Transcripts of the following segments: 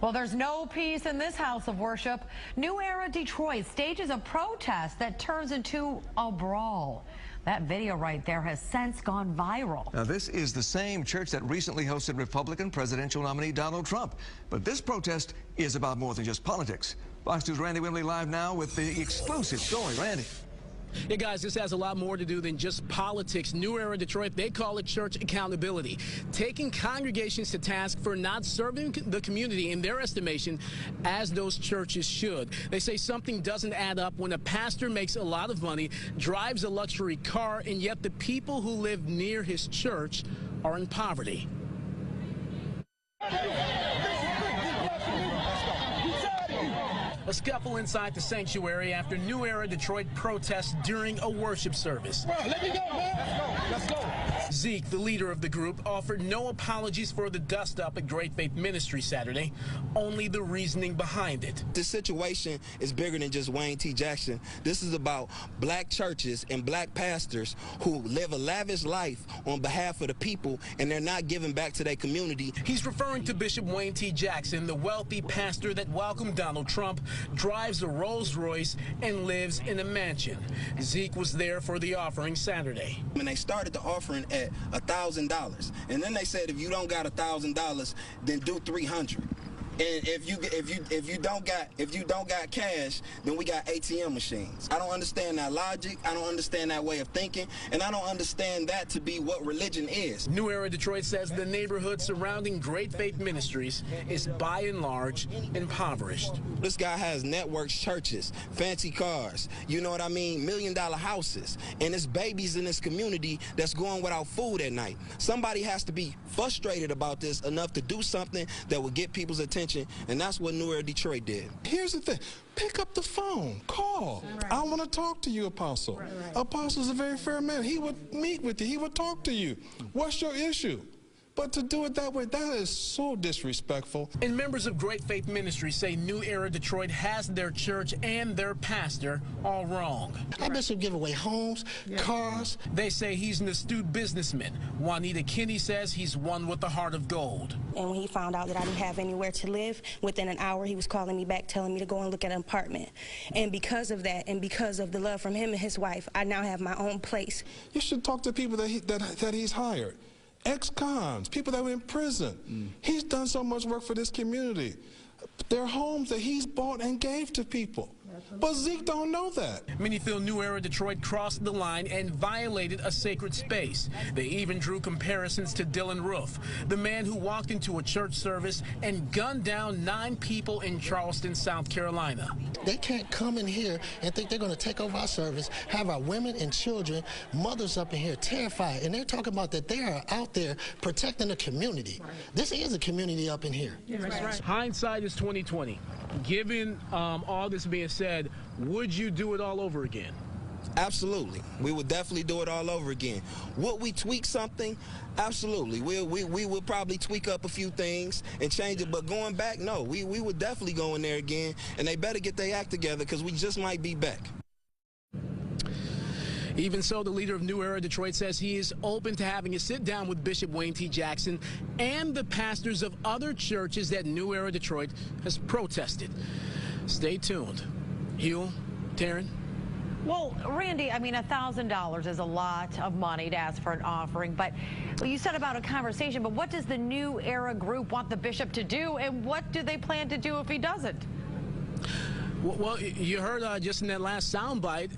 Well, there's no peace in this house of worship. New Era Detroit stages a protest that turns into a brawl. That video right there has since gone viral. Now, this is the same church that recently hosted Republican presidential nominee Donald Trump. But this protest is about more than just politics. Fox News' Randy Wimley live now with the exclusive story. Randy. Yeah, guys, this has a lot more to do than just politics. New Era Detroit, they call it church accountability, taking congregations to task for not serving the community in their estimation as those churches should. They say something doesn't add up when a pastor makes a lot of money, drives a luxury car, and yet the people who live near his church are in poverty. A scuffle inside the sanctuary after New Era Detroit protests during a worship service. Bro, let me go, man. Let's go. Zeke, the leader of the group, offered no apologies for the dust-up at Great Faith Ministries Saturday, only the reasoning behind it. This situation is bigger than just Wayne T. Jackson. This is about black churches and black pastors who live a lavish life on behalf of the people, and they're not giving back to their community. He's referring to Bishop Wayne T. Jackson, the wealthy pastor that welcomed Donald Trump, drives a Rolls Royce, and lives in a mansion. Zeke was there for the offering Saturday. When they started the offering at $1,000, and then they said if you don't got $1,000, then do $300. And if you don't got cash, then we got ATM machines. I don't understand that logic. I don't understand that way of thinking, and I don't understand that to be what religion is. New Era Detroit says the neighborhood surrounding Great Faith Ministries is by and large impoverished. This guy has networks, churches, fancy cars, you know what I mean, million-dollar houses, and there's babies in this community that's going without food at night. Somebody has to be frustrated about this enough to do something that will get people's attention. And that's what New Era Detroit did. Here's the thing. Pick up the phone. Call. Right. I want to talk to you, Apostle. Right. Apostle's a very fair man. He would meet with you. He would talk to you. What's your issue? But to do it that way, that is so disrespectful. And members of Great Faith Ministries say New Era Detroit has their church and their pastor all wrong. Our bishop give away homes, cars. They say he's an astute businessman. Juanita Kinney says he's one with a heart of gold. And when he found out that I didn't have anywhere to live, within an hour he was calling me back, telling me to go and look at an apartment. And because of that, and because of the love from him and his wife, I now have my own place. You should talk to people that he's hired. Ex-cons, people that were in prison. He's done so much work for this community. There are homes that he's bought and gave to people. But Zeke don't know that. Many feel New Era Detroit crossed the line and violated a sacred space. They even drew comparisons to Dylan Roof, the man who walked into a church service and gunned down 9 people in Charleston, South Carolina. They can't come in here and think they're going to take over our service, have our women and children, mothers up in here terrified, and they're talking about that they are out there protecting the community. Right. This is a community up in here. Yeah, that's right. Hindsight is 2020. Given all this being said, would you do it all over again? Absolutely. We would definitely do it all over again. Would we tweak something? Absolutely. We would probably tweak up a few things and change it, but going back, no. We would definitely go in there again, and they better get their act together because we just might be back. Even so, the leader of New Era Detroit says he is open to having a sit-down with Bishop Wayne T. Jackson and the pastors of other churches that New Era Detroit has protested. Stay tuned. Hugh, Taryn. Well, Randy, I mean, $1,000 is a lot of money to ask for an offering, but you said about a conversation, but what does the New Era group want the bishop to do, and what do they plan to do if he doesn't? Well, you heard just in that last soundbite,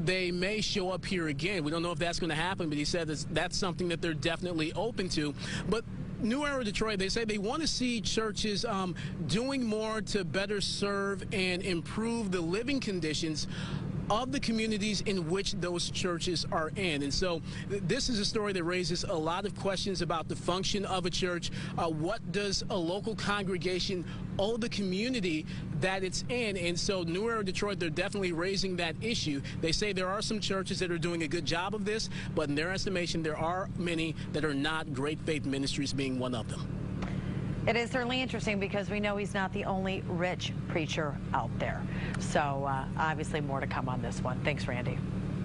they may show up here again. We don't know if that's going to happen, but he said that's something that they're definitely open to. But New Era Detroit, they say they want to see churches doing more to better serve and improve the living conditions of the communities in which those churches are in. And so this is a story that raises a lot of questions about the function of a church. What does a local congregation owe the community that it's in? And so New Era Detroit, they're definitely raising that issue. They say there are some churches that are doing a good job of this, but in their estimation, there are many that are not, Great Faith Ministries being one of them. It is certainly interesting because we know he's not the only rich preacher out there. So obviously more to come on this one. Thanks, Randy.